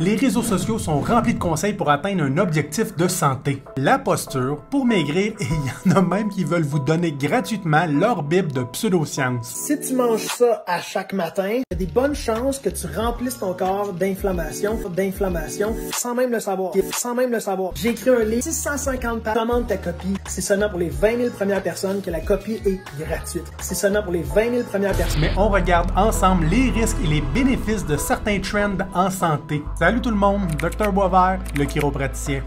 Les réseaux sociaux sont remplis de conseils pour atteindre un objectif de santé. La posture, pour maigrir, et il y en a même qui veulent vous donner gratuitement leur bible de pseudosciences. Si tu manges ça à chaque matin, il y a des bonnes chances que tu remplisses ton corps d'inflammation, sans même le savoir. J'ai écrit un livre, 650 pages, commande ta copie. C'est seulement pour les 20 000 premières personnes que la copie est gratuite. C'est seulement pour les 20 000 premières personnes. Mais on regarde ensemble les risques et les bénéfices de certains trends en santé. Salut tout le monde, Dr Boisvert, le chiropraticien.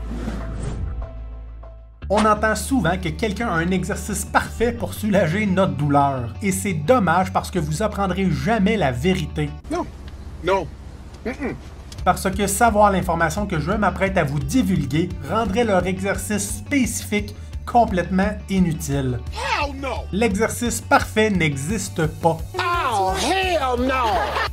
On entend souvent que quelqu'un a un exercice parfait pour soulager notre douleur. Et c'est dommage parce que vous apprendrez jamais la vérité. Non. Parce que savoir l'information que je m'apprête à vous divulguer rendrait leur exercice spécifique complètement inutile. Hell no! L'exercice parfait n'existe pas. Oh, hell no!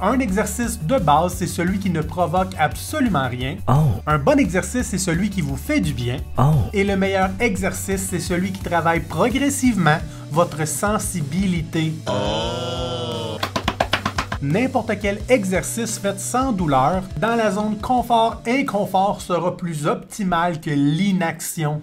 Un exercice de base, c'est celui qui ne provoque absolument rien. Oh. Un bon exercice, c'est celui qui vous fait du bien. Oh. Et le meilleur exercice, c'est celui qui travaille progressivement votre sensibilité. N'importe quel exercice fait sans douleur, dans la zone confort-inconfort, sera plus optimal que l'inaction.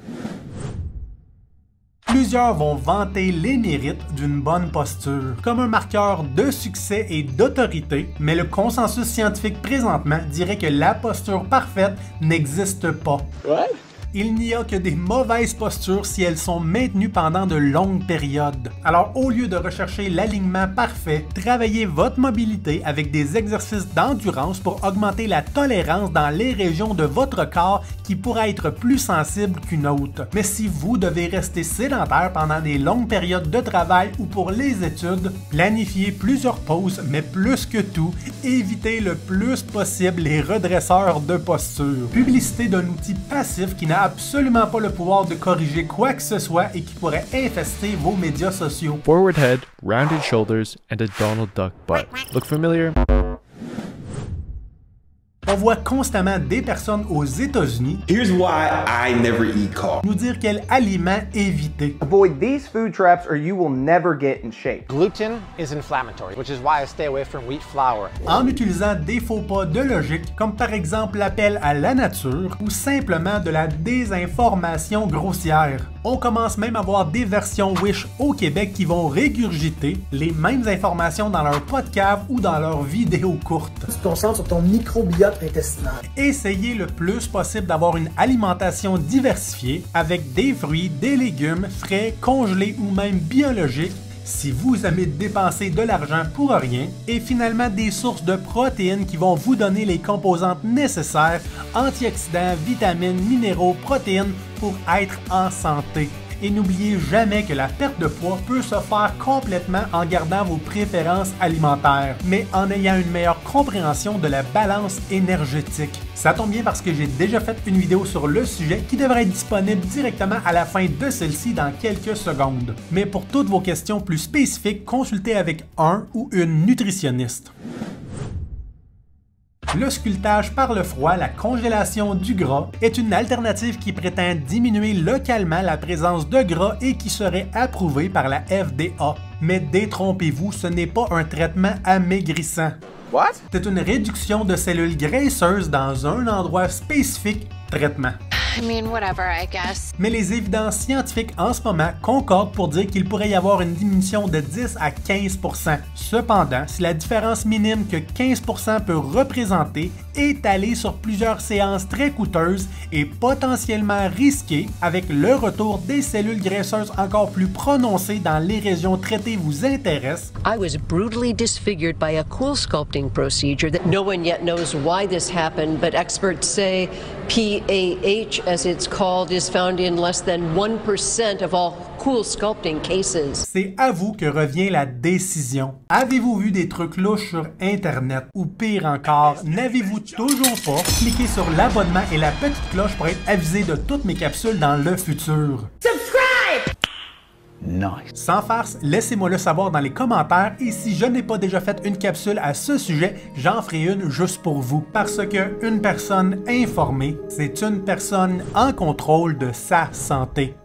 Plusieurs vont vanter les mérites d'une bonne posture, comme un marqueur de succès et d'autorité, mais le consensus scientifique présentement dirait que la posture parfaite n'existe pas. What? Il n'y a que des mauvaises postures si elles sont maintenues pendant de longues périodes. Alors au lieu de rechercher l'alignement parfait, travaillez votre mobilité avec des exercices d'endurance pour augmenter la tolérance dans les régions de votre corps qui pourraient être plus sensibles qu'une autre. Mais si vous devez rester sédentaire pendant des longues périodes de travail ou pour les études, planifiez plusieurs pauses, mais plus que tout, évitez le plus possible les redresseurs de posture. Publicité d'un outil passif qui n'a absolument pas le pouvoir de corriger quoi que ce soit et qui pourrait infester vos médias sociaux. Forward head, rounded shoulders, and a Donald Duck butt. Look familiar? On voit constamment des personnes aux États-Unis Here's why I never eat carb. nous dire quel aliment éviter. Avoid these food traps or you will never get in shape. Gluten is inflammatory, which is why I stay away from wheat flour. En utilisant des faux pas de logique, comme par exemple l'appel à la nature ou simplement de la désinformation grossière. On commence même à voir des versions Wish au Québec qui vont régurgiter les mêmes informations dans leur podcast ou dans leurs vidéos courtes. Tu te concentres sur ton microbiote intestinal. Essayez le plus possible d'avoir une alimentation diversifiée avec des fruits, des légumes, frais, congelés ou même biologiques si vous aimez dépenser de l'argent pour rien, et finalement des sources de protéines qui vont vous donner les composantes nécessaires, antioxydants, vitamines, minéraux, protéines pour être en santé. Et n'oubliez jamais que la perte de poids peut se faire complètement en gardant vos préférences alimentaires, mais en ayant une meilleure compréhension de la balance énergétique. Ça tombe bien parce que j'ai déjà fait une vidéo sur le sujet qui devrait être disponible directement à la fin de celle-ci dans quelques secondes. Mais pour toutes vos questions plus spécifiques, consultez avec un ou une nutritionniste. Le sculptage par le froid, la congélation du gras, est une alternative qui prétend diminuer localement la présence de gras et qui serait approuvée par la FDA. Mais détrompez-vous, ce n'est pas un traitement amaigrissant. What? C'est une réduction de cellules graisseuses dans un endroit spécifique, traitement. I mean, whatever, I guess. Mais les évidences scientifiques en ce moment concordent pour dire qu'il pourrait y avoir une diminution de 10 à 15%. Cependant, si la différence minime que 15% peut représenter est étalée sur plusieurs séances très coûteuses et potentiellement risquées, avec le retour des cellules graisseuses encore plus prononcées dans les régions traitées vous intéresse, I was brutally disfigured by a cool sculpting procedure that no one yet knows why this happened, but experts say PAH, as it's called, is found in less than 1% of all cool sculpting cases. c'est à vous que revient la décision. Avez-vous vu des trucs louches sur Internet? Ou pire encore, n'avez-vous toujours pas cliqué sur l'abonnement et la petite cloche pour être avisé de toutes mes capsules dans le futur? Nice. Sans farce, laissez-moi le savoir dans les commentaires et si je n'ai pas déjà fait une capsule à ce sujet, j'en ferai une juste pour vous. Parce que une personne informée, c'est une personne en contrôle de sa santé.